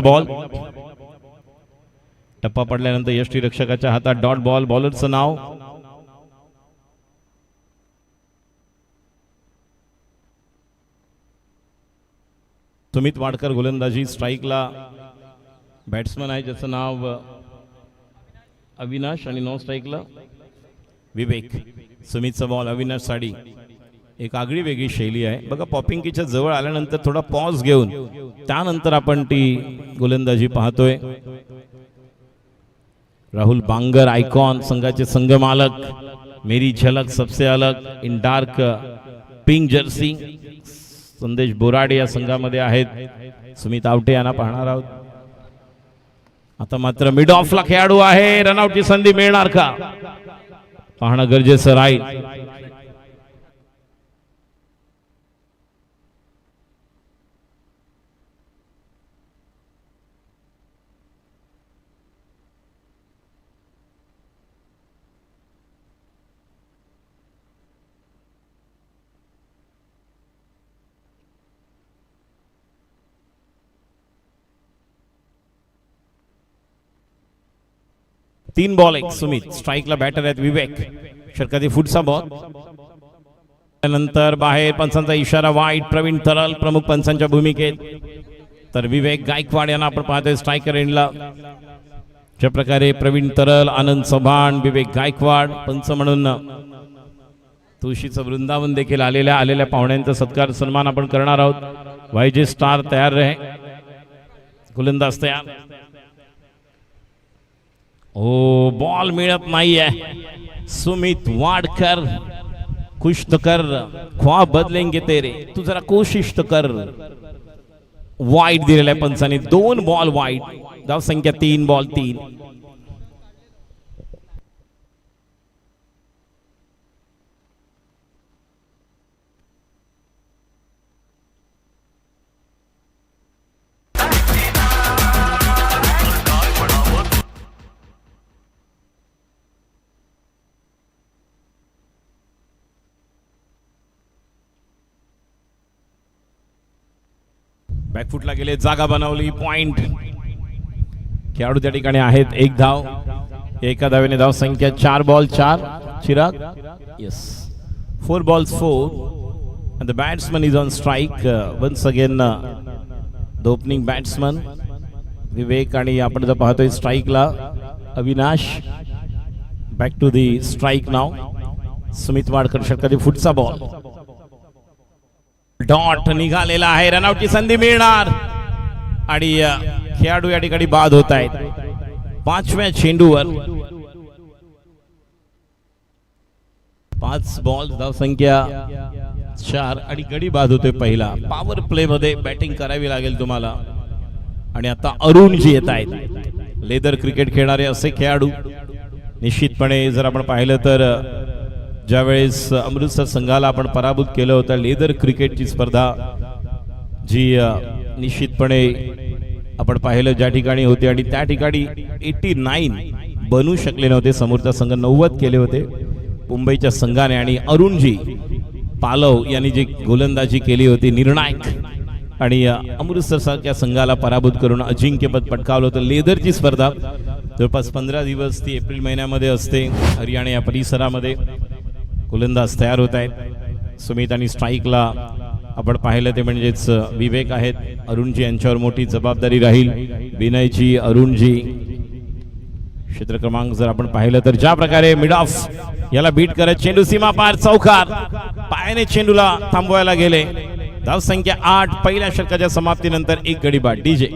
Ball टप्पा पडल्यानंतर यष्टीरक्षकाच्या हातात डॉट बॉल. बॉलरचं नाव सुमित वाडकर. गोलंदाजी स्ट्राईकला बॅट्समन आहे ज्याचं नाव अविनाश आणि नॉन स्ट्राईकला विवेक. सुमितचा बॉल अविनाश साडी. एक आगळी वेगळी शैली आहे बघा. पॉपिंगच्या जवळ आल्यानंतर थोडा पॉज घेऊन त्यानंतर आपण ती गोलंदाजी पाहतोय. राहुल बांगर आयकॉन संघाचे संघ मालक. मेरी झलक सबसे अलग इन डार्क पिंक जर्सी. संदेश बोराडे या संघामध्ये आहेत. सुमित आवटे यांना पाहणार आहोत. आता मात्र मिड ऑफला खेळाडू आहे. रनआउटची संधी मिळणार का पाहणं गरजेचं राहील. 3 बॉल 1. सुमित स्ट्राईकला बॅटर आहेत विवेक. षटकातील फुटचा बॉल त्यानंतर बाहेर. पंचांचा इशारा वाईट. प्रवीण तरल प्रमुख पंचांच्या भूमिकेत. तर विवेक गायकवाड यांना आपण पाहतोय स्ट्रायकर एंडला. ज्या प्रकारे प्रवीण तरल, आनंद चव्हाण, विवेक गायकवाड पंच म्हणून तुळशीचं वृंदावन देखील आलेल्या पाहुण्यांचा सत्कार सन्मान आपण करणार आहोत. वायजे स्टार तयार रहे. गोलंदाज तयार. ओ बॉल मिळत नाहीये. सुमित वाडकर कुछ तो कर, ख्वाब बदलेंगे तेरे, तू जरा कोशिश तो कर. वाईट दिलेल्या पंचाने. 2 ball wide. धाव संख्या 3 बॉल 3. बॅकफुटला गेले. जागा बनवली. पॉइंट. खेळाडू त्या ठिकाणी आहेत. 1 धाव. एका धावेने धाव संख्या 4 ball 4. Chirag yes 4 balls 4 and the batsman is on strike. Once again the opening batsman Vivek आणि आपण जर पाहतोय स्ट्राईकला Avinash. Back to the strike नाव. सुमित वाडकर षटकातील फुटचा बॉल. डॉट निघालेला आहे. रनआउटची संधी मिळणार आणि खेळाडू या ठिकाणी बाद होत आहेत. 5व्या चेंडूवर 5 बॉल धाव संख्या 4 आणि गडी बाद होतोय पहिला. पॉवर प्ले मध्ये बॅटिंग करावी लागेल तुम्हाला. आणि आता अरुणजी येत आहेत. लेदर क्रिकेट खेळणारे असे खेळाडू निश्चितपणे जर आपण पाहिलं तर ज्यावेळेस अमृतसर संघाला आपण पराभूत केलं होतं लेदर क्रिकेटची स्पर्धा जी निश्चितपणे आपण पाहिलं ज्या ठिकाणी होते आणि त्या ठिकाणी 89 बनू शकले नव्हते. समोरचा संघ 90 केले होते मुंबईच्या संघाने. आणि अरुणजी पालव यांनी जी गोलंदाजी केली होती निर्णायक आणि अमृतसर सारख्या संघाला पराभूत करून अजिंक्यपद पटकावलं होतं. लेदरची स्पर्धा जवळपास 15 दिवस ती एप्रिल महिन्यामध्ये असते हरियाणा या परिसरामध्ये. गोलंदाज तयार होत आहेत. सुमित आणि स्ट्राईकला आपण पाहिलं ते म्हणजेच विवेक आहेत. अरुणजी यांच्यावर मोठी जबाबदारी राहील. विनयजी, अरुणजी. क्षेत्र क्रमांक जर आपण पाहिलं तर ज्या प्रकारे मिड ऑफ याला बीट करत चेंडू सीमा पार चौकार. पायाने चेंडूला थांबवायला गेले. धाव संख्या 8. पहिल्या षटकाच्या समाप्तीनंतर 1 गडी बाद. डीजे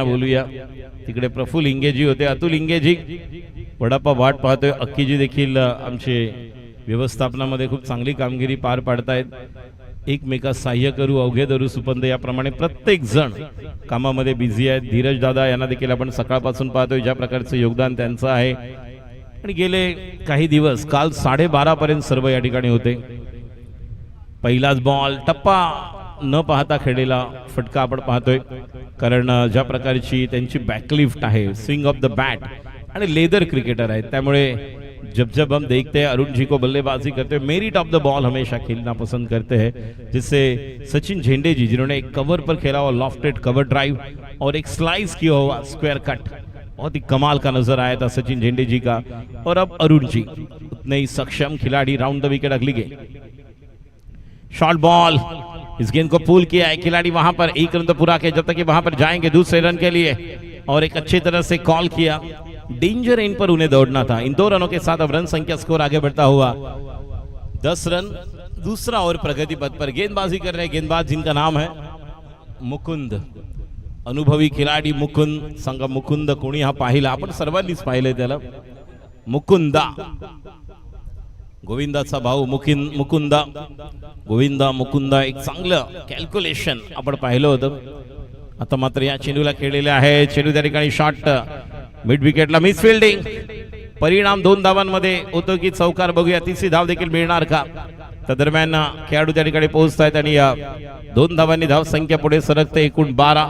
बोलूया. तिकडे प्रफुल इंगेजी होते, अतुल इंगेजी वडापाव वाट पाहतोय. अक्कीजी देखील आमचे व्यवस्थापनामध्ये खूप चांगली कामगिरी पार पाडतायत. एकमेकास सहाय्य करू अवघे धरू सुपंद याप्रमाणे प्रत्येक जण कामामध्ये बिझी आहेत. धीरज दादा यांना देखील आपण सकाळपासून पाहतोय ज्या प्रकारचं योगदान त्यांचं आहे. आणि गेले काही दिवस काल 12:30 पर्यंत सर्व या ठिकाणी होते. पहिलाच बॉल टप्पा न पाहता खेळलेला फटका आपण पाहतोय. कारण ज्या प्रकारची त्यांची बॅकलिफ्ट आहे, स्विंग ऑफ द बॅट आणि लेदर क्रिकेटर आहेत, त्यामुळे जब हम देखते हैं अरुण जी को बल्लेबाजी करते हुए मेरिट ऑफ द बॉल हमेशा खेलना पसंद करते हैं. जिससे सचिन झेंडे जी जिन्होंने एक कवर पर खेला हुआ लॉफ्टेड कवर ड्राइव और एक स्लाइस किया हुआ स्क्वायर कट बहुत ही कमाल का नजर आया था सचिन झेंडे जी का. और अब अरुण जी उतने ही सक्षम खिलाड़ी. राउंड द विकेट अगली गेंद, शॉर्ट बॉल, इस गेंद को पुल किया है खिलाड़ी वहां पर. एक रन तो पूरा किया जब तक कि वहां पर जाएंगे दूसरे रन के लिए. और एक अच्छी तरह से कॉल किया. डेंजर एंड पर उन्हें दौड़ना था. इन 2 रनों के साथ अब रन संख्या स्कोर आगे बढ़ता हुआ 10 रन. दूसरा और प्रगति पथ पर गेंदबाजी कर रहे गेंदबाज जिनका नाम है मुकुंद. अनुभवी खिलाडी मुकुंद. सांगा मुकुंद कोणी हा पाहिला, आपण सर्वांनीच पाहिलंय त्याला. मुकुंदा, गोविंदाचा भाऊ मुकुंदा. गोविंदा मुकुंदा एक चांगलं कॅल्क्युलेशन आपण पाहिलं होतं. आता मात्र या चेंडूला खेळलेले आहे. चेंडू त्या ठिकाणी शॉट मिड विकेटला, मिस फिल्डिंग. परिणाम 2 धावांमध्ये होतो की चौकार. बघूया तिसरी धाव देखील मिळणार का. त्या दरम्यान खेळाडू त्या ठिकाणी पोहोचतायत आणि या 2 धावांनी धाव संख्या पुढे सरकते. एकूण 12.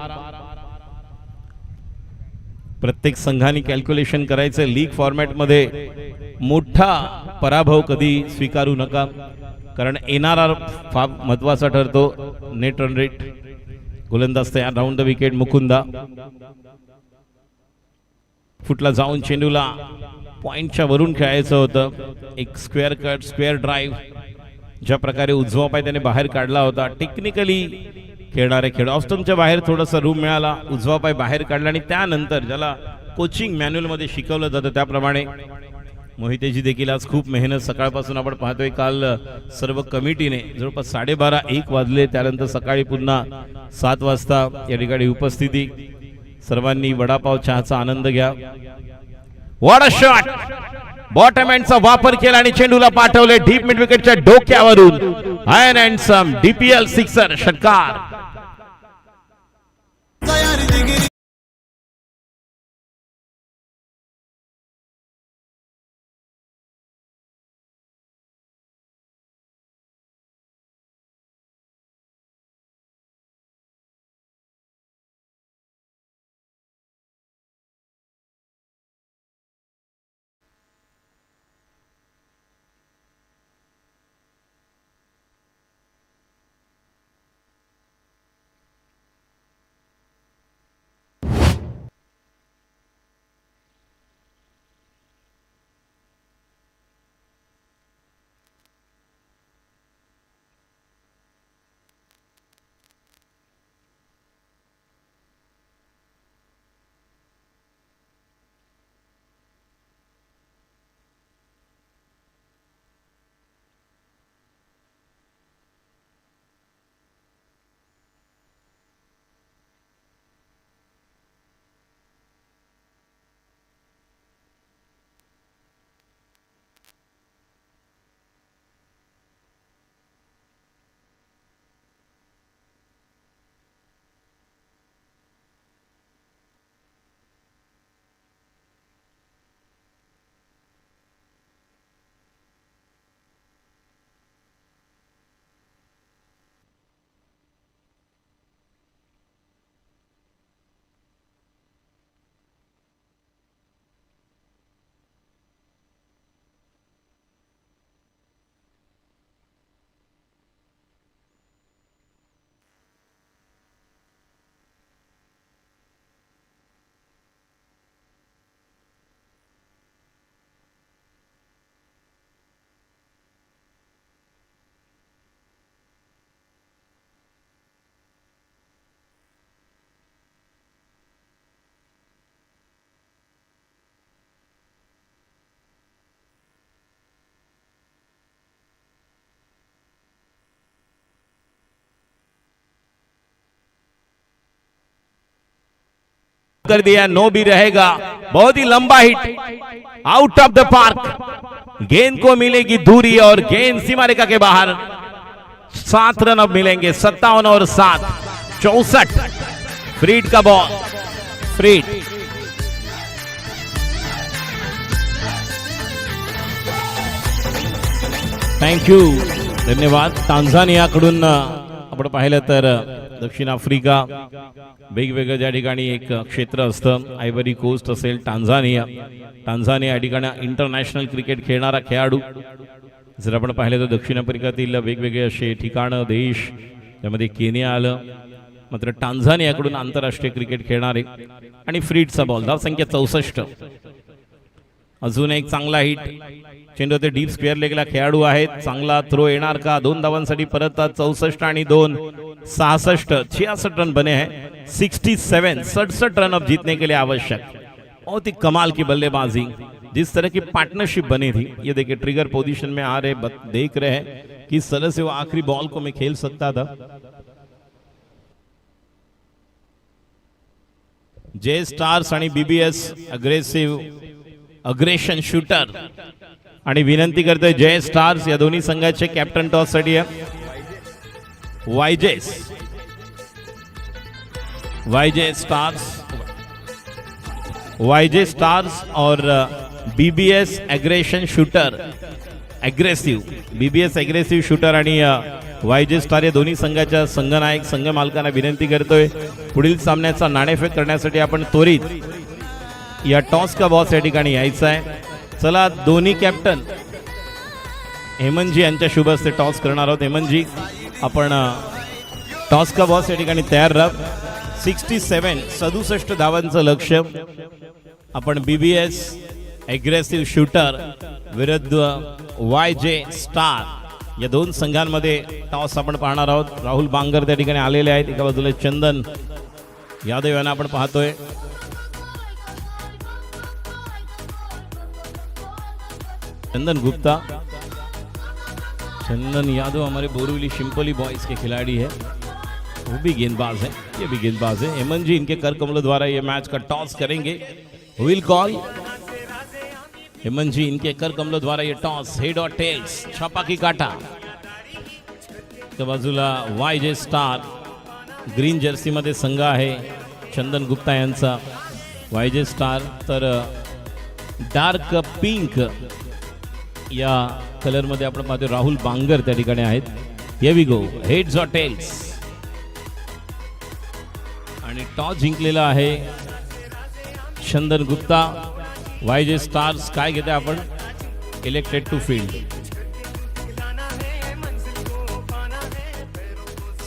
प्रत्येक संघाने कॅल्क्युलेशन करायचं. लीग फॉर्मॅटमध्ये मोठा पराभव कधी स्वीकारू नका, कारण एनआरआर फार महत्वाचा ठरतो. Net run rate. गोलंदाज तयार. Round the wicket Mukunda. फुटला जाऊन चेंडूला पॉइंटच्या वरून खेळायचं होतं. एक स्क्वेअर कट स्क्वेअर ड्राईव्ह ज्या प्रकारे उजवा पाय त्याने बाहेर काढला होता. टेक्निकली खेळणारे खेळ ऑस्टमच्या बाहेर थोडासा रूम मिळाला, उजवा पाय बाहेर काढला आणि त्यानंतर ज्याला कोचिंग मॅन्युअल मध्ये शिकवलं जातं त्याप्रमाणे मोहितेजी देखील आज खूप मेहनत सकाळपासून आपण पाहतोय. काल सर्व कमिटीने जवळपास 12:30-1 वाजले. त्यानंतर सकाळी पुन्हा 7 वाजता या ठिकाणी उपस्थिती. सर्वांनी वडापाव चहाचा आनंद घ्या. What a shot. बॉटम एंडचा वापर केला आणि चेंडूला पाठवले डीप मिड विकेटच्या डोक्यावरून. आयन अँड सम डीपीएल सिक्सर षटकार. कर दिया, नो भी रहेगा। बहुत ही लंबा hit, out of the park. गेंद को मिलेगी दूरी और गेंद सीमा रेखा के बाहर। 7 रन अब मिलेंगे, 57 और 7, 64। फ्रीड का बॉल, फ्रीड। थँक्यू, धन्यवाद। टांझानियाकडून आपण पाहिलं तर दक्षिण आफ्रिका वेगवेगळं ज्या ठिकाणी एक क्षेत्र असतं, आयव्हरी कोस्ट असेल, टांझानिया या ठिकाणी इंटरनॅशनल क्रिकेट खेळणारा खेळाडू। जर आपण पाहिलं तर दक्षिण आफ्रिकेतील वेगवेगळे असे ठिकाणं, देश, त्यामध्ये केनिया आलं, मात्र टांझानियाकडून आंतरराष्ट्रीय क्रिकेट खेळणारे। आणि फ्रीडचा बॉल, धावसंख्या 64। अजून एक चांगला हिट, चेंडू ते डीप स्क्वेअर लेगला खेळाडू आहेत, चांगला थ्रो येणार का? 2 धावांसाठी परत 64 आणि 2, 66, 66 रन बने हैं। 67, 67 रन अब जीतने के लिए आवश्यक। बहुत ही कमाल की बल्लेबाजी, जिस तरह की पार्टनरशिप बनी थी। ये देखिए ट्रिगर पोजीशन में आ रहे, देख रहे हैं किस तरह से वो आखिरी बॉल को मैं खेल सकता था। जे स्टार्स आणि बीबीएस अग्रेशन शूटर। आणि विनंती करतोय जय स्टार्स या दोन्ही संघाचे कॅप्टन टॉस साठी आहे वाईजे स्टार्स और BBS aggression shooter, BBS aggressive shooter आणि वायजे स्टार या दोन्ही संघाच्या संघनायक संघ मालकांना विनंती करतोय पुढील सामन्याचा नाणेफेक करण्यासाठी आपण त्वरित या टॉस का बॉस या ठिकाणी यायचं आहे। चला, दोन्ही कॅप्टन हेमंतजी यांच्या शुभ हस्ते टॉस करणार आहोत। हेमंतजी, आपण टॉस का बॉस या ठिकाणी तयार राहा। 67 धावांचं लक्ष्य। आपण बीबीएस एग्रेसिव्ह शूटर विरुद्ध वायजे स्टार या दोन संघांमध्ये टॉस आपण पाहणार आहोत। राहुल बांगर त्या ठिकाणी आलेले आहेत, एका बाजूला चंदन यादव यांना आपण पाहतोय। चंदन गुप्ता, चंदन यादव हमारे बोरीवली शिंपली बॉयज के खिलाड़ी है, वो भी गेंदबाज है, ये भी गेंदबाज है। हेमंत जी इनके कर कमलों द्वारा ये मैच का टॉस करेंगे। विल कॉल हेमंत जी इनके कर कमलों द्वारा ये टॉस, हेड और टेल्स, छापा की काटा। त्या बाजूला वायजे स्टार ग्रीन जर्सी मध्ये संघ आहे चंदन गुप्ता यांचा। वायजे स्टार तर डार्क पिंक या कलर मध्ये आपण पाहतो राहुल बांगर त्या ठिकाणी आहेत। हियर वी गो, हेड्स और टेल्स। आणि टॉस जिंकलेला आहे चंदन गुप्ता। वायजे स्टार्स काय घेते आपण? Elected to field,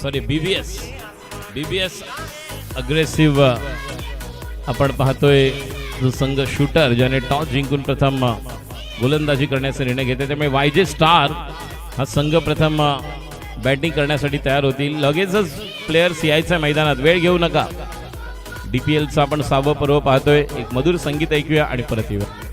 sorry BBS aggressive आपण पाहतोय जो संघ शूटर ज्याने टॉस जिंकून प्रथम गोलंदाजी करण्याचा निर्णय घेतला। त्यामुळे वायजे स्टार हा संघ प्रथम बॅटिंग करण्यासाठी तयार होतील। लगेचच प्लेयर्स यायचं मैदानात, वेळ घेऊ नका। डीपीएलचं आपण 6वं पर्व पाहतोय। एक मधुर संगीत ऐकूया आणि परत येऊया।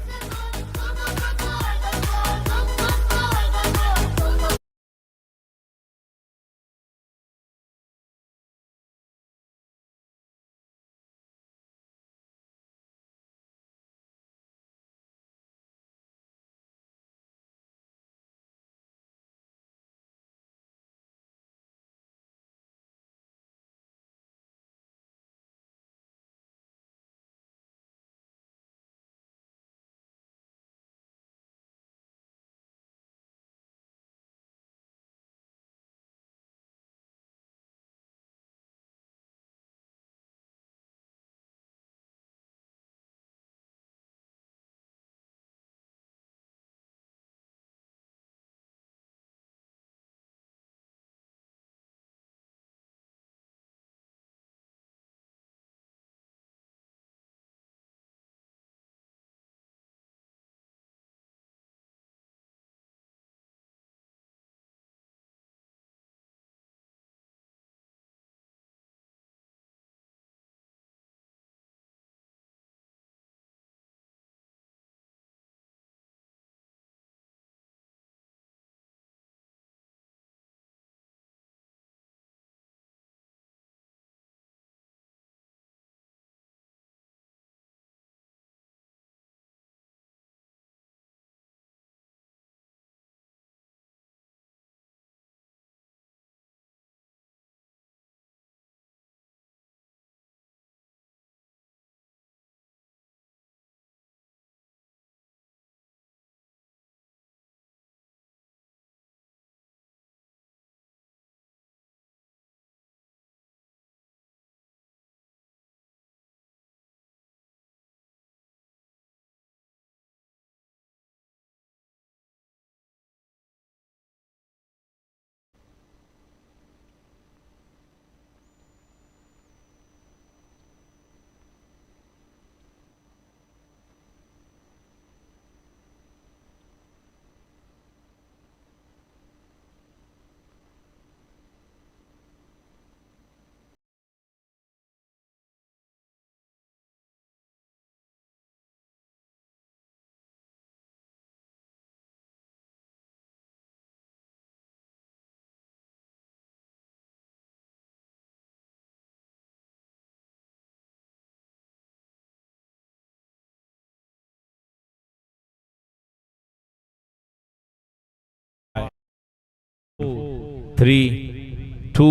3, 2,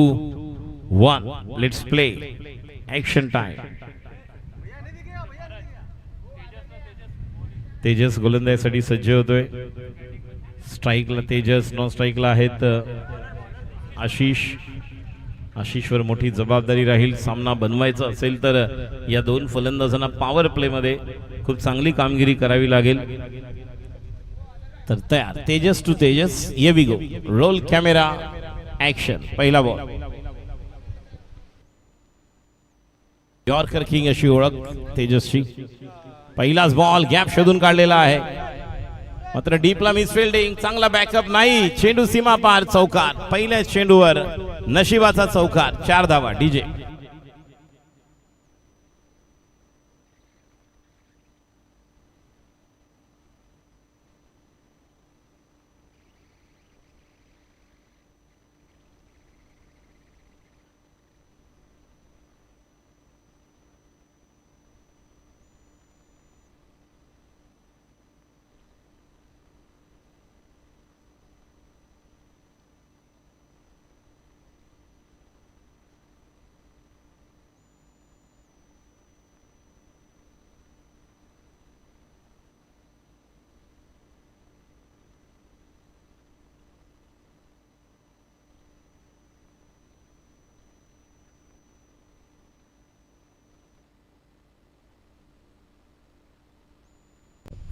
1. Let's play. Action time. Tejas गोलंदाजीसाठी सज्ज होतोय. स्ट्राईकला तेजस, नॉन स्ट्राईकला आहेत आशिषवर मोठी जबाबदारी राहील. सामना बनवायचा असेल तर या दोन फलंदाजांना पॉवर प्ले मध्ये खूप चांगली कामगिरी करावी लागेल. तर तयार तेजस टू तेजस. ये we go. Roll camera action. पहिला बॉल. यॉर्कर किंग अशी ओळख तेजसची. पहिलाच बॉल गॅप शोधून काढलेला आहे, मात्र डीपला मिसफिल्डिंग. चांगला बॅकअप नाही. चेंडू सीमा पार. चौकार. पहिल्याच चेंडूवर नशिबाचा चौकार. 4 धावा. डीजे.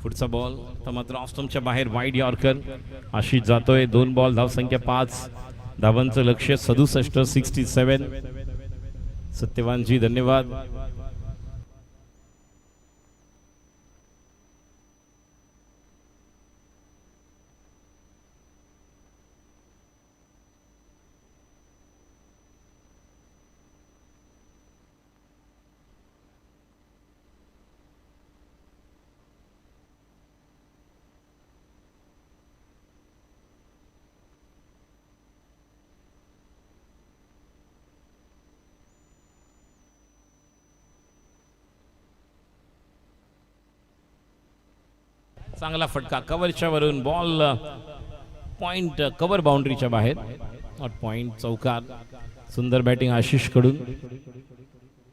पुढचा बॉल तर मात्र ऑस्टमच्या बाहेर. Wide yorker. आशिष जातोय. 2 बॉल, धावसंख्या 5. धावांचं लक्ष्य 67, 67. सत्यवानजी धन्यवाद. चांगला फटका कव्हरच्या वरून. बॉल पॉइंट कव्हर बाउंड्रीच्या बाहेर. Not point. चौकार. सुंदर बॅटिंग आशिष कडून.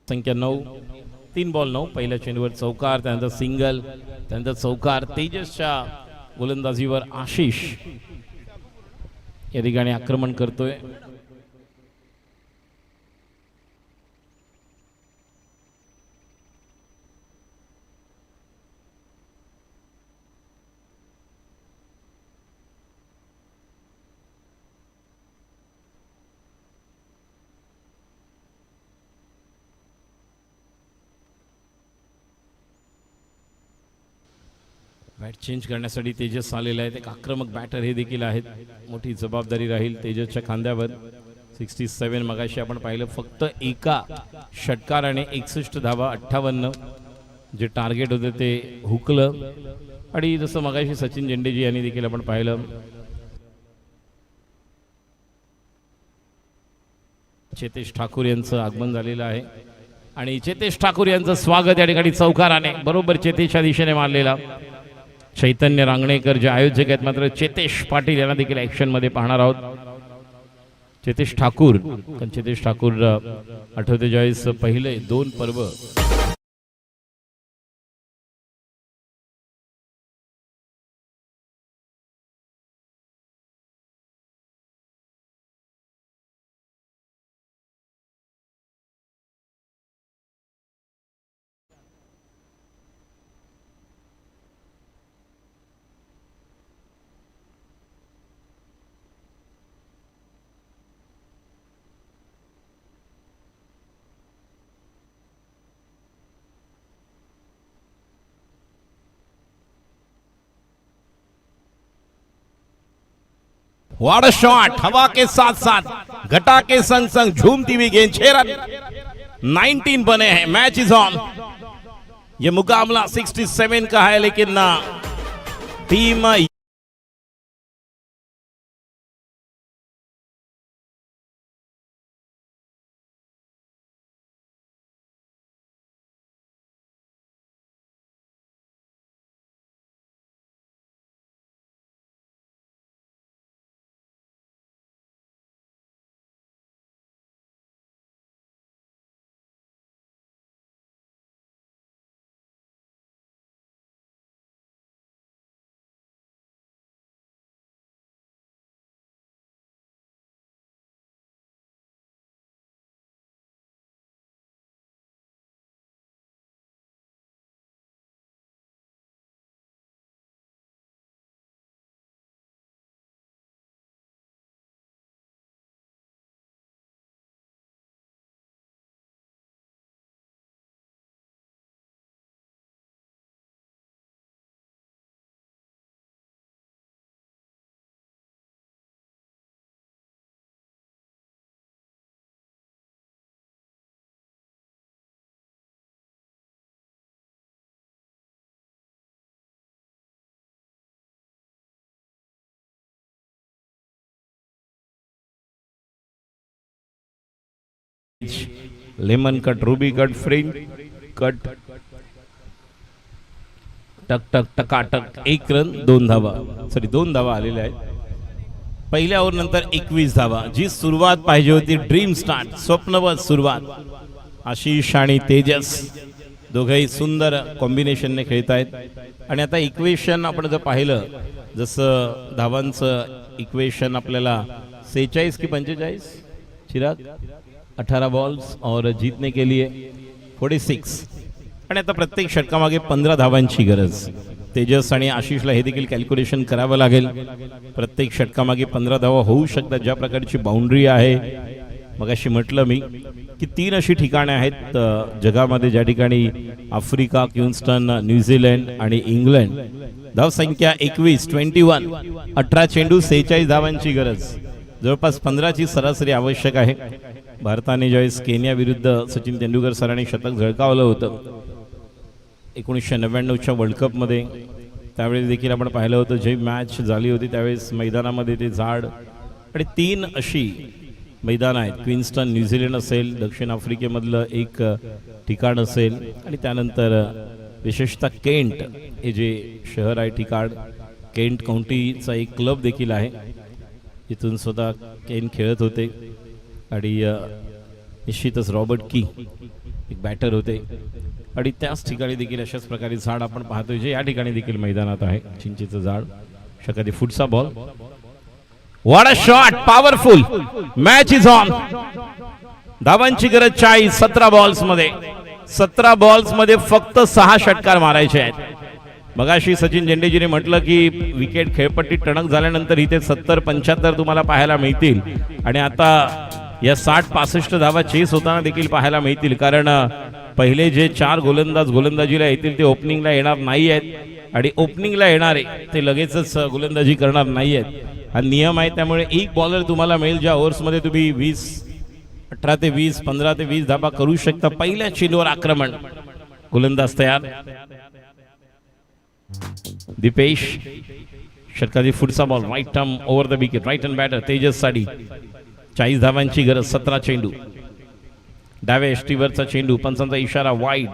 संख्या 9. 3 बॉल 9. पहिल्या चेंडूवर चौकार, त्यानंतर सिंगल, त्यानंतर चौकार. तेजसच्या गोलंदाजीवर आशिष या ठिकाणी आक्रमण करतोय. बॅट चेंज करण्यासाठी तेजस आलेला आहे. एक आक्रमक बॅटर हे देखील आहेत. मोठी जबाबदारी राहील तेजसच्या खांद्यावर. 67. मगाशी आपण पाहिलं फक्त एका षटकाराने 61 धावा, 58 जे टार्गेट होते ते हुकलं. आणि जसं मगाशी सचिन झेंडेजी यांनी देखील आपण पाहिलं, चेतेश ठाकूर यांचं आगमन झालेलं आहे आणि चेतेश ठाकूर यांचं स्वागत या ठिकाणी चौकाराने बरोबर चेतेशच्या दिशेने मारलेला. चैतन्य रांगणेकर जे आयोजक आहेत, मात्र चेतेश पाटील यांना देखील ऍक्शन मध्ये पाहणार आहोत. चेतेश ठाकूर, पण चेतेश ठाकूर आठवते ज्यावेळेस पहिले 2 पर्व व्हाट अ शॉट, हवा के साथ साथ घटा के संग संग झूमती हुई गेंद. 6 रन, 19 बने हैं. Match is on. ये मुकाबला 67 का है, लेकिन team edge, lemon cut, ruby cut, fringe cut, टक टक टकाटक, 1 रन 2 धावा, सॉरी 2 धावा आलेल्या आहेत पहिल्या ओव्हर नंतर 21 धावा. जी सुरुवात पाहिजे होती, ड्रीम स्टार्ट, स्वप्नवत सुरुवात. आशिष आणि तेजस दोघेही सुंदर कॉम्बिनेशनने खेळत आहेत. आणि आता इक्वेशन आपण जर पाहिलं, जसं धावांचं इक्वेशन आपल्याला 46 की 45, चिराग 18 बॉल्स और जीतने के लिए 46. आणि आता प्रत्येक षटकामागे 15 धावांची गरज. तेजस आणि आशिषला हे देखील कॅल्क्युलेशन करावं लागेल. प्रत्येक षटकामागे 15 धावा होऊ शकतात. ज्या प्रकारची बाउंड्री आहे, मगाशी म्हटलं मी की 3 अशी ठिकाणे आहेत जगामध्ये ज्या ठिकाणी आफ्रिका, क्यून्स्टन, न्यूझीलंड आणि इंग्लंड. धावसंख्या 21, 18 चेंडू 46 धावांची गरज. जवळपास 15ची सरासरी आवश्यक आहे. भारताने ज्यावेळेस केनिया विरुद्ध सचिन तेंडुलकर सरांनी शतक झळकावलं होतं 1999च्या वर्ल्ड कपमध्ये, त्यावेळेस देखील आपण पाहिलं होतं. जे मॅच झाली होती त्यावेळेस मैदानामध्ये ते झाड आणि 3 अशी मैदान आहेत. क्वीन्स्टन न्यूझीलंड असेल, दक्षिण आफ्रिकेमधलं एक ठिकाण असेल आणि त्यानंतर विशेषतः केंट हे जे शहर आहे ठिकाण, केंट काउंटीचा एक क्लब देखील आहे. इथून स्वतः केन खेळत होते आणि निश्चितच रॉबर्ट की एक बॅटर होते. आणि त्याच ठिकाणी देखील अशाच प्रकारे झाड आपण पाहतोय, जे या ठिकाणी देखील मैदानात आहे, चिंचेचं झाड. षटकातील पुढचा ball, what a shot, powerful, match is on. धावांची गरज 40. 17 बॉल्स मध्ये फक्त 6 षटकार मारायचे आहेत. मगाशी सचिन जेंडेजीने म्हटलं की विकेट खेळपट्टी टणक झाल्यानंतर इथे 70-75 तुम्हाला पाहायला मिळतील. आणि आता या 60-65 धावा चेस होताना देखील पाहायला मिळतील. कारण पहिले जे 4 गोलंदाजीला येतील ते ओपनिंगला येणार नाही आहेत आणि ओपनिंगला येणारे ते लगेचच गोलंदाजी करणार नाही आहेत. हा नियम आहे. त्यामुळे एक बॉलर तुम्हाला मिळेल ज्या ओव्हर्समध्ये तुम्ही 18 ते 20, 15 ते 20 धावा करू शकता. पहिल्या चेंडूवर आक्रमण, गोलंदाज तयार. दीपेश, षटकातील पुढचा ball, right arm over the wicket, right hand batter Tejas साठी. 40 धावांची गरज. 17 चेंडू, डाव्या एष्टीवरचा चेंडू, पंचांचा इशारा, वाईड,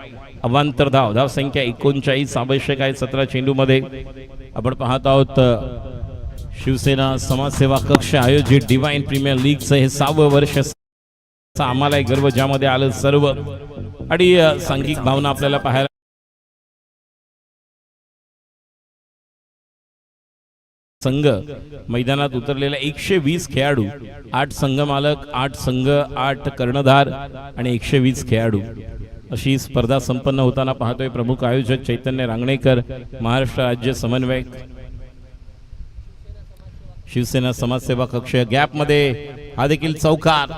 अवांतर धाव. धाव संख्या 39 आवश्यक आहे 17 चेंडू मध्ये. आपण पाहत आहोत शिवसेना समाजसेवा कक्ष आयोजित डिवाइन प्रीमियर लीगचं हे 6वं वर्ष. आम्हाला एक गर्व, ज्यामध्ये आलं सर्व आणि सांघिक भावना आपल्याला पाहायला. संघ मैदानात उतरलेला 120 खेळाडू, 8 संघ मालक, 8 संघ, 8 कर्णधार आणि 120 खेळाडू अशी स्पर्धा संपन्न होताना पाहतोय. प्रमुख आयोजक चैतन्य रांगणेकर, महाराष्ट्र राज्य समन्वयक शिवसेना समाजसेवा कक्ष. गॅप मध्ये हा देखील चौकार,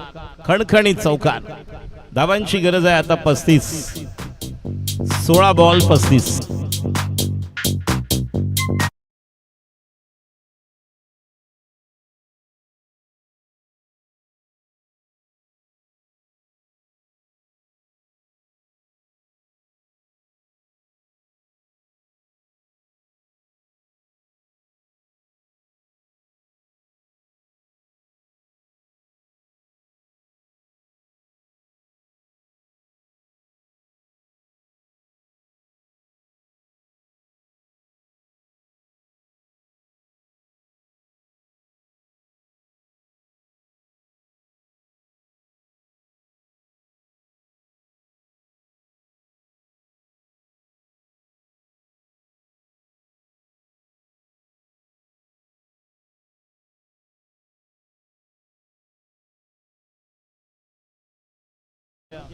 खणखणीत चौकार. धावांची गरज आहे आता 35. 16 बॉल 35.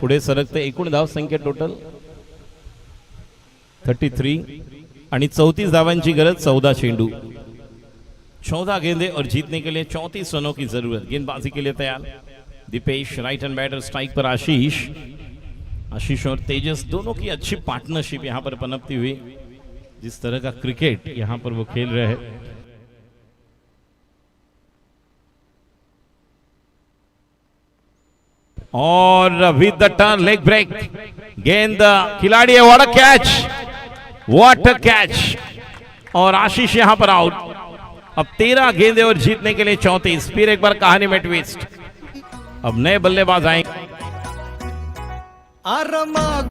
पुढे सरकते. एकूण धाव संख्या टोटल 33 आणि 34 धावांची गरज. 14 चेंडू, 14 गेंदे और जीतने के लिए 34 रनों की जरूरत. गेंदबाजी के लिए तैयार Deepesh, right hand batter, strike पर आशीष. आशीष और तेजस दोनों की अच्छी पार्टनरशिप यहाँ पर पनपती हुई. जिस तरह का क्रिकेट यहाँ पर वो खेल रहे हैं, और विद द टर्न लेग ब्रेक, गेंद खिलाड़ी है, what a catch, what a catch. और आशीष यहां पर आउट. अब 13 गेंदे और जीतने के लिए 34. फिर एक बार कहानी में ट्विस्ट. अब नए बल्लेबाज आएंगे. आरमा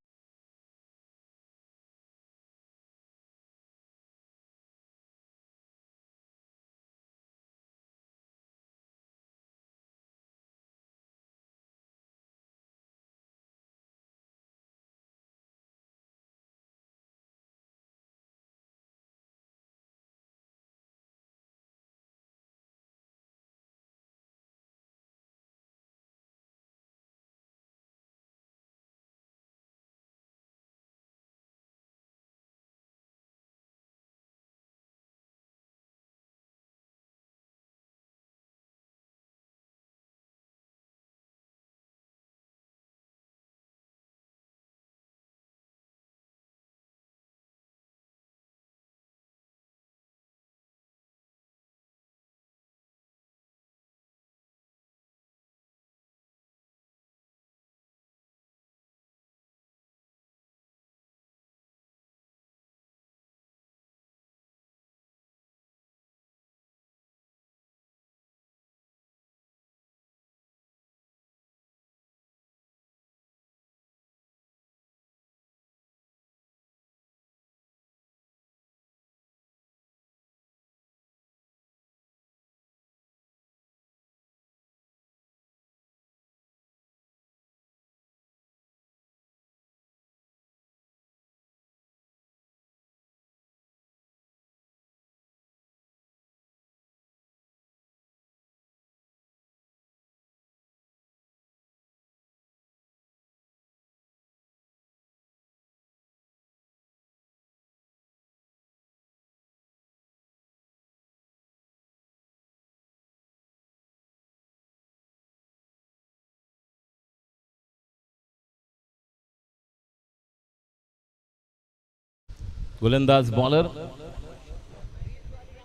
गोलंदाज बॉलर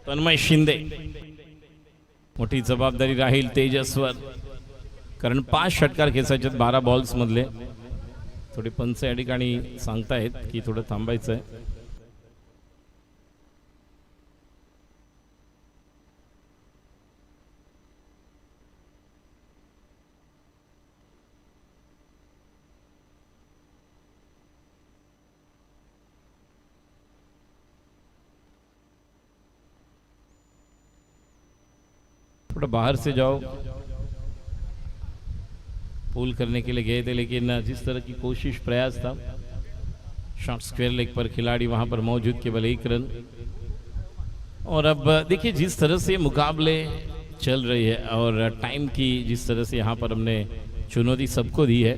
तन्मय शिंदे. मोठी जबाबदारी राहील तेजसवर, कारण 5 षटकार खेचायचे 12 बॉल्स मधले. थोडी पंच या ठिकाणी सांगतायत की थोडं थांबायचं आहे. थोड़ा बाहर से जाओ. पुल करने के लिए गए थे, लेकिन जिस तरह की कोशिश प्रयास था, शॉर्ट स्क्वायर लेग पर खिलाड़ी वहां पर मौजूद, केवल 1 रन. और अब देखिए जिस तरह से मुकाबले चल रही है और टाइम की जिस तरह से यहाँ पर हमने चुनौती सबको दी है.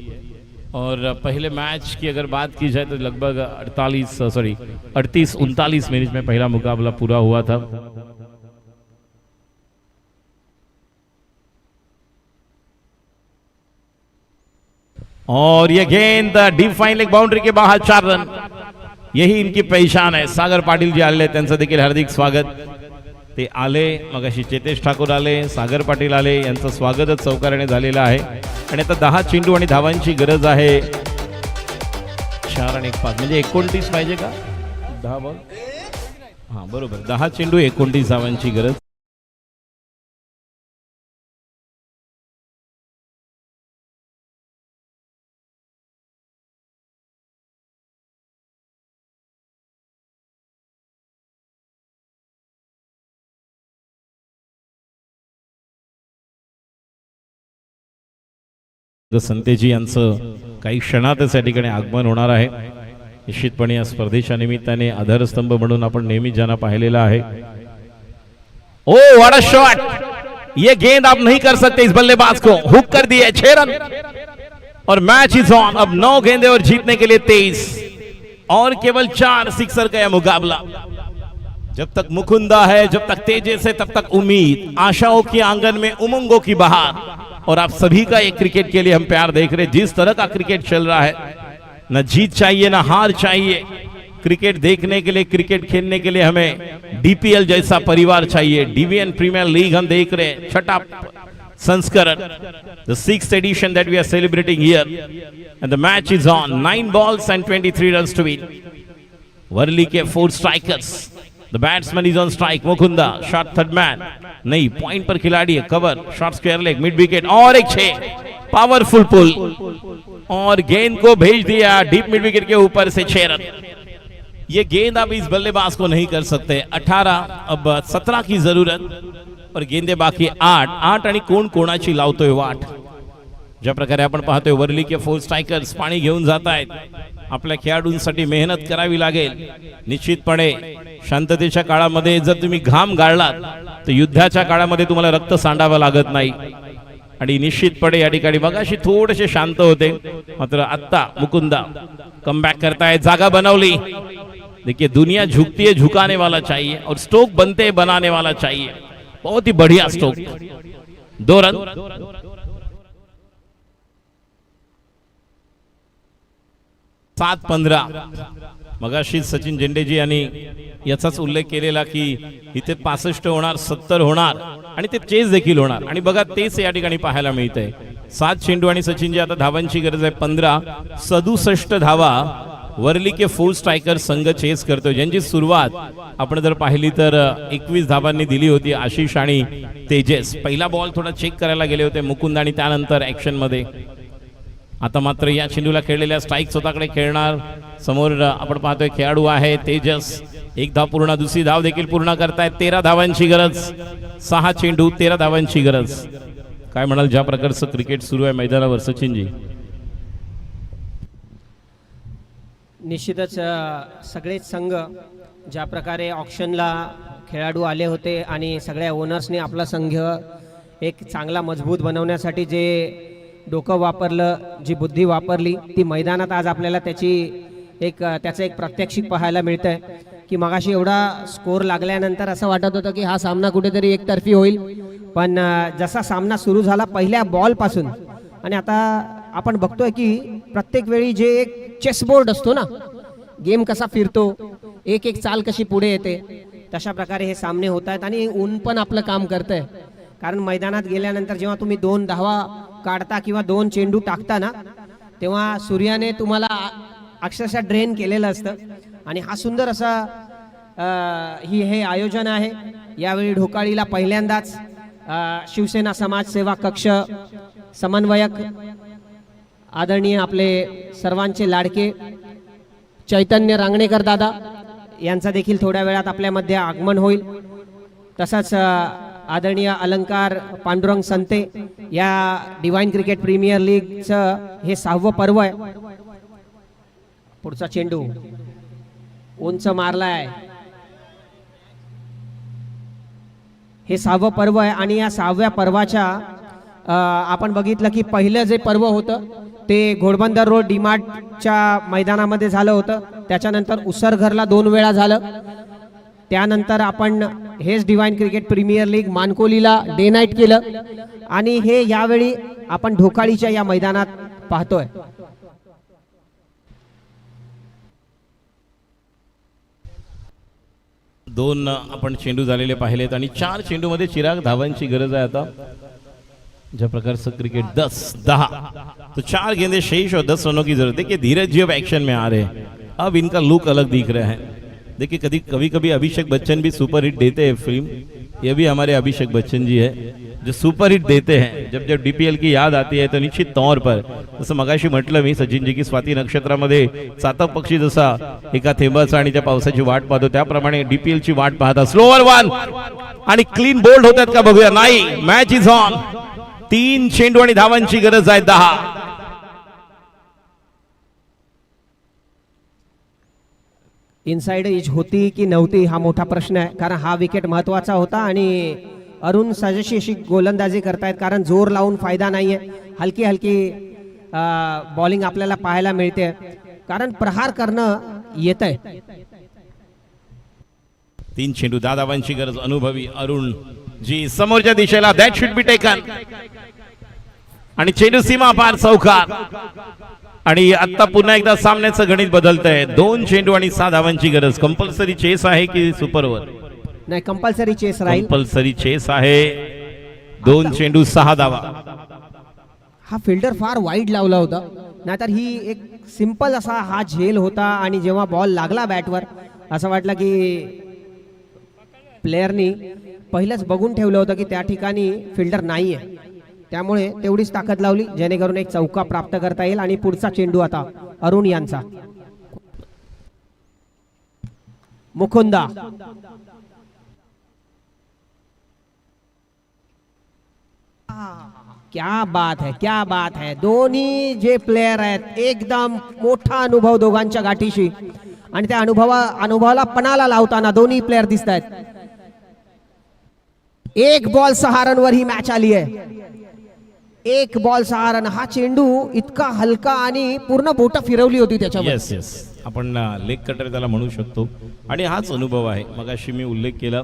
और पहले मैच की अगर बात की जाए तो लगभग 38-39 मिनट में पहला मुकाबला पूरा हुआ था. और ये गेंद डीप फाइन लेग बाउंड्री के बाहर 4 रन. यही इनकी पहचान आहे. सागर पाटील जे आले त्यांचं देखील हार्दिक स्वागत. ते आले मगाशी, चेतेश ठाकूर आले, सागर पाटील आले, यांचं स्वागतच चौकाराने झालेलं आहे. आणि आता 10 चेंडू आणि धावांची गरज आहे. 4 आणि 1 5 म्हणजे 29 पाहिजे का? 10 बॉल, हा बरोबर, 10 चेंडू 29 धावांची गरज. संतेजी यांचं काही क्षणातच या ठिकाणी आगमन होणार आहे. निश्चितपणे या स्पर्धेच्या निमित्ताने आधारस्तंभ म्हणून आपण नेहमी ज्यांना पाहिलेला आहे. Oh what a shot. ये गेंद आप नहीं कर सकते इस बल्लेबाज को. हुक कर दिए. 6 रन और मैच इज ऑन. अब 9 गेंदे और जीतने के लिए 23 और केवल 4 सिक्सर का यह मुकाबला. जब तक मुकुंदा है, जब तक तेजस है, तब तक उम्मीद. आशाओं के आंगन में उमंगों की बहार. और आप सभी का एक क्रिकेट के लिए हम प्यार देख रहे हैं. जिस तरह का क्रिकेट चल रहा है, न जीत चाहिए न हार चाहिए. क्रिकेट देखने के लिए, क्रिकेट खेलने के लिए हमें डीपीएल जैसा परिवार चाहिए. डीवीएन प्रीमियर लीग हम देख रहे हैं, 6ठा संस्करण, the 6th edition that we are celebrating here, and the match is on. 9 balls and 23 runs to win. Worli के 4 strikers. The batsman is on strike. Mukunda shot, third man नहीं, पॉइंट पर खिलाड़ी है. Cover, short square leg, mid wicket और एक 6. Powerful pull और गेंद को भेज दिया डीप मिड विकेट के ऊपर से 6 रन। ये गेंद अब इस बल्लेबाज को नहीं कर सकते। 18 अब 17 की जरूरत और गेंदे बाकी 8 आणि कोण कोणाची लावतोय वाट। ज्या प्रकारे आपण पाहतोय वर्ली के 4 स्ट्रायकर्स पाणी घेऊन जात आहेत। आपल्या खेळाडूंसाठी मेहनत करावी लागेल। निश्चितपणे शांततेच्या काळामध्ये जर तुम्ही घाम गाळलात तर युद्धाच्या काळामध्ये तुम्हाला रक्त सांडावं लागत नाही। आणि निश्चितपणे या ठिकाणी बघाशी थोडेसे शांत होते, मात्र आता मुकुंदा कमबॅक करतायत, जागा बनवली। देखिए दुनिया झुकती है, झुकाने वाला चाहिए और स्ट्रोक बनते हैं, बनाने वाला चाहिए। बहुत ही बढ़िया स्ट्रोक, 2 रन। 7-15 मगाशी सचिन जेंडेजी यांनी याचाच उल्लेख केलेला की इथे 65 होणार, 70 होणार आणि ते चेस देखील होणार। आणि बघा तेच या ठिकाणी पाहायला मिळतंय। 7 चेंडू आणि सचिनजी आता धावांची गरज आहे 15। 67 धावा वर्ली के 4 स्ट्रायकर संघ चेस करतोय, ज्यांची सुरुवात आपण जर पाहिली तर 21 धावांनी दिली होती आशिष आणि तेजस। पहिला बॉल थोडा चेक करायला गेले होते मुकुंद आणि त्यानंतर ऍक्शन मध्ये। आता मात्र या चेंडूला खेळलेल्या स्ट्राईक स्वतःकडे खेळणार। समोर आपण पाहतोय खेळाडू आहे तेजस, 1 धाव पूर्ण, दुसरी धाव देखील पूर्ण करतायत। 13 धावांची गरज, 6 चेंडू 13 धावांची गरज। काय म्हणाल ज्या प्रकारचं क्रिकेट सुरू आहे मैदानावर सचिनजी? निश्चितच सगळेच संघ ज्या प्रकारे ऑक्शनला खेळाडू आले होते आणि सगळ्या ओनर्सने आपला संघ एक चांगला मजबूत बनवण्यासाठी जे डोकं वापरलं, जी बुद्धी वापरली, ती मैदानात आज आपल्याला त्याचं एक प्रात्यक्षिक पाहायला मिळतंय की मगाशी एवढा स्कोर लागल्यानंतर असं वाटत होतं की हा सामना कुठेतरी एकतर्फी होईल, पण जसा सामना सुरू झाला पहिल्या बॉलपासून आणि आता आपण बघतोय की प्रत्येक वेळी जे एक चेसबोर्ड असतो ना, गेम कसा फिरतो, एक एक चाल कशी पुढे येते, तशा प्रकारे हे सामने होत आहेत। आणि ऊन पण आपलं काम करतंय, कारण मैदानात गेल्यानंतर जेव्हा तुम्ही 2 धावा काढता किंवा 2 चेंडू टाकता ना, तेव्हा सूर्याने तुम्हाला अक्षरशः ड्रेन केलेलं असतं। आणि हा सुंदर असा हे आयोजन आहे। यावेळी ढोकाळीला पहिल्यांदाच शिवसेना समाजसेवा कक्ष समन्वयक आदरणीय आपले सर्वांचे लाडके चैतन्य रांगणेकर दादा यांचा देखील थोड्या वेळात आपल्यामध्ये आगमन होईल। तसंच आदरणीय अलंकार पांडुरंग संते, या डिवाइन क्रिकेट प्रीमियर लीगचं हे 6वं पर्व आहे। पुढचा चेंडू उंच मारलाय, हे 6वं पर्व आहे। आणि या 6व्या पर्वाच्या आपण बघितलं की पहिलं जे पर्व होतं ते घोडबंदर रोड डीमार्टच्या मैदानामध्ये झालं होतं, त्याच्यानंतर उसरघरला 2 वेळा झालं, त्यानंतर आपण हेच डिवाइन क्रिकेट प्रीमियर लीग मानकोलीला डे नाईट केलं आणि हे यावेळी आपण ढोकाळीच्या या मैदानात पाहतोय। दोन आपण चेंडू झालेले पाहिलेत आणि 4 चेंडू मध्ये चिराग धावांची गरज आहे। आता ज्या प्रकारचं क्रिकेट 10-10 तो 4 गेंदे शेष और 10 रनों की जरूरत। देखिए धीरज जी अब एक्शन में आ रहे हैं, अब इनका लुक अलग दिख रहा है। देखिए कभी कभी अभिषेक बच्चन भी सुपर हिट देते हैं फिल्म, ये भी हमारे अभिषेक बच्चन जी है जो सुपर हिट देते हैं। जब जब डीपीएल की याद आती है तो निश्चित तौर पर जसं मगाशी म्हटलं मी सचिन जी की स्वाती नक्षत्रामध्ये चातक पक्षी जसा एका थेंबाचा आणि त्या पावसाची वाट पाहतो त्याप्रमाणे डीपीएल ची वाट पाहता। स्लोअर 1 आणि क्लीन बोल्ड होतात का बघूया। नाही, मॅच इज ऑन। 3 चेंडू आणि धावांची गरज आहे 10। इनसाइड इज होती की नव्हती हा मोठा प्रश्न आहे, कारण हा विकेट महत्वाचा होता आणि अरुण साजेशी अशी गोलंदाजी करतायत, कारण जोर लावून फायदा नाहीये। हलकी हलकी बॉलिंग आपल्याला पाहायला मिळते, कारण प्रहार करणं येत आहे। 3 चेंडू 10 धावांची गरज। अनुभवी अरुण जी समोरच्या दिशेला, दॅट शुड बी टेकन आणि चेंडू सीमा पार चौकार। आणि आता पुन्हा एकदा सामन्याचं गणित बदलतंय। 2 चेंडू आणि 6 धावांची गरज। कंपल्सरी चेस आहे की सुपर ओव्हर? नाही, कंपल्सरी चेस राहील। कंपल्सरी चेस आहे। 2 चेंडू 6 धावा। हा फिल्डर फार वाईड लावला होता, नाहीतर ही एक सिंपल असा हा झेल होता। आणि जेव्हा बॉल लागला बॅटवर असं वाटलं की प्लेयरनी पहिलंच बघून ठेवलं होतं की त्या ठिकाणी फिल्डर नाहीये। त्यामुळे तेवढीच ताकद लावली जेणेकरून एक चौका प्राप्त करता येईल. आणि पुढचा चेंडू आता अरुण यांचा. मुकुंदा क्या बात है, क्या बात है. दोन्ही जे प्लेयर आहेत एकदम मोठा अनुभव दोघांच्या गाठीशी आणि त्या अनुभवाला पणाला लावताना दोन्ही प्लेयर दिसत आहेत. एक बॉल 6 रनवर ही मॅच आली आहे. एक बॉल 6 रन. हा चेंडू इतका हलका आणि पूर्ण बोट फिरवली होती त्याच्यावर. येस येस, आपण लेग कटर त्याला म्हणू शकतो आणि हाच अनुभव आहे. मगाशी मी उल्लेख केला,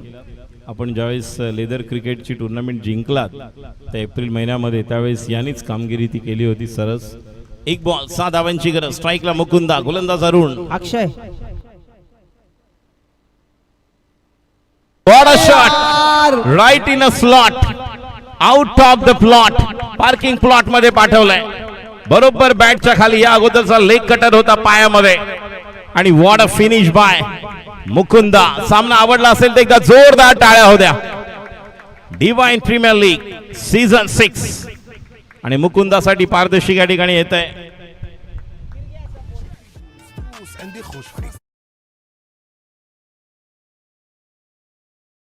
आपण ज्यावेळेस लेदर क्रिकेटची टुर्नामेंट जिंकलात त्या एप्रिल महिन्यामध्ये, त्यावेळेस यांनीच कामगिरी ती केली होती सरस. एक बॉल 6 धावांची गरज. स्ट्राईकला मुकुंदा, गोलंदाज अरुण. अक्षय What a shot! Right in a slot. Out of the plot. Parking plot मध्ये पाठवलंय. बरोबर बॅटच्या खाली. या अगोदरचा लेग कटर होता पायामध्ये. आणि what a finish by Mukunda. सामना आवडला असेल तर एकदा जोरदार टाळ्या होत्या. डिवाइन प्रीमियर लीग सीझन 6 आणि मुकुंदासाठी पारदर्शी या ठिकाणी येत आहे.